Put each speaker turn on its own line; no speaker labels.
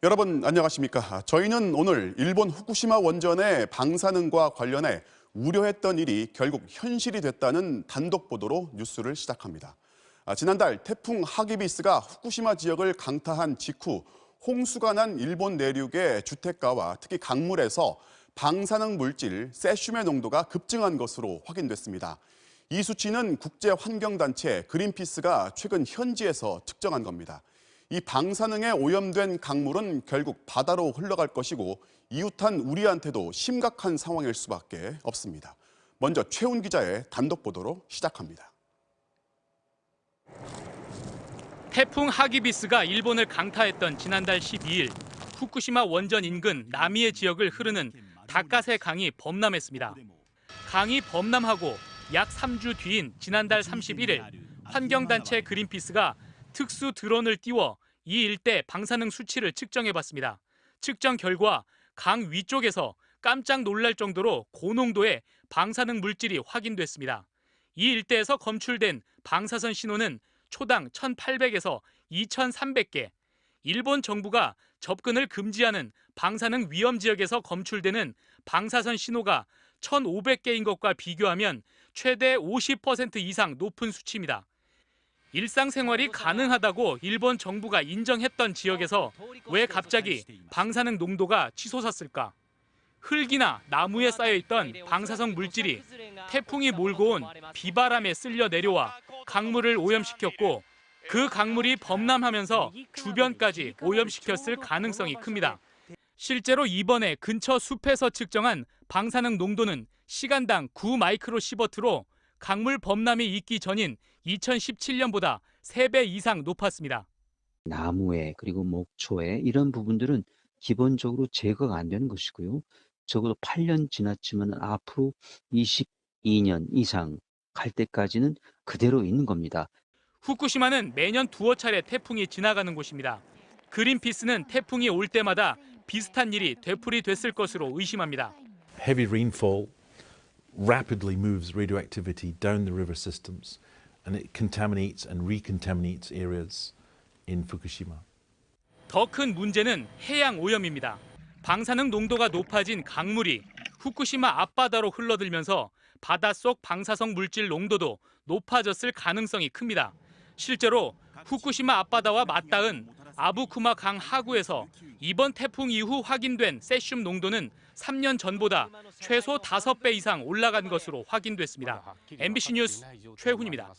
여러분 안녕하십니까? 저희는 오늘 일본 후쿠시마 원전의 방사능과 관련해 우려했던 일이 결국 현실이 됐다는 단독 보도로 뉴스를 시작합니다. 지난달 태풍 하기비스가 후쿠시마 지역을 강타한 직후 홍수가 난 일본 내륙의 주택가와 특히 강물에서 방사능 물질 세슘의 농도가 급증한 것으로 확인됐습니다. 이 수치는 국제환경단체 그린피스가 최근 현지에서 측정한 겁니다. 이 방사능에 오염된 강물은 결국 바다로 흘러갈 것이고 이웃한 우리한테도 심각한 상황일 수밖에 없습니다. 먼저 최훈 기자의 단독 보도로 시작합니다.
태풍 하기비스가 일본을 강타했던 지난달 12일 후쿠시마 원전 인근 나미에 지역을 흐르는 다카세 강이 범람했습니다. 강이 범람하고 약 3주 뒤인 지난달 31일 환경단체 그린피스가 특수 드론을 띄워 이 일대 방사능 수치를 측정해봤습니다. 측정 결과 강 위쪽에서 깜짝 놀랄 정도로 고농도의 방사능 물질이 확인됐습니다. 이 일대에서 검출된 방사선 신호는 초당 1,800에서 2,300개, 일본 정부가 접근을 금지하는 방사능 위험 지역에서 검출되는 방사선 신호가 1,500개인 것과 비교하면 최대 50% 이상 높은 수치입니다. 일상생활이 가능하다고 일본 정부가 인정했던 지역에서 왜 갑자기 방사능 농도가 치솟았을까? 흙이나 나무에 쌓여있던 방사성 물질이 태풍이 몰고 온 비바람에 쓸려 내려와 강물을 오염시켰고 그 강물이 범람하면서 주변까지 오염시켰을 가능성이 큽니다. 실제로 이번에 근처 숲에서 측정한 방사능 농도는 시간당 9마이크로시버트로 강물 범람이 있기 전인 2017년보다 3배 이상 높았습니다.
나무에 그리고 목초에 이런 부분들은 기본적으로 제거가 안 되는 것이고요. 적어도 8년 지났지만 앞으로 22년 이상 갈 때까지는 그대로 있는 겁니다.
후쿠시마는 매년 두어 차례 태풍이 지나가는 곳입니다. 그린피스는 태풍이 올 때마다 비슷한 일이 되풀이됐을 것으로 의심합니다.
Heavy rainfall rapidly moves radioactivity down the river systems and it contaminates and recontaminates areas in Fukushima.
더 큰 문제는 해양 오염입니다. 방사능 농도가 높아진 강물이 후쿠시마 앞바다로 흘러들면서 바닷속 방사성 물질 농도도 높아졌을 가능성이 큽니다. 실제로 후쿠시마 앞바다와 맞닿은 아부쿠마 강 하구에서 이번 태풍 이후 확인된 세슘 농도는 3년 전보다 최소 5배 이상 올라간 것으로 확인됐습니다. MBC 뉴스 최훈입니다.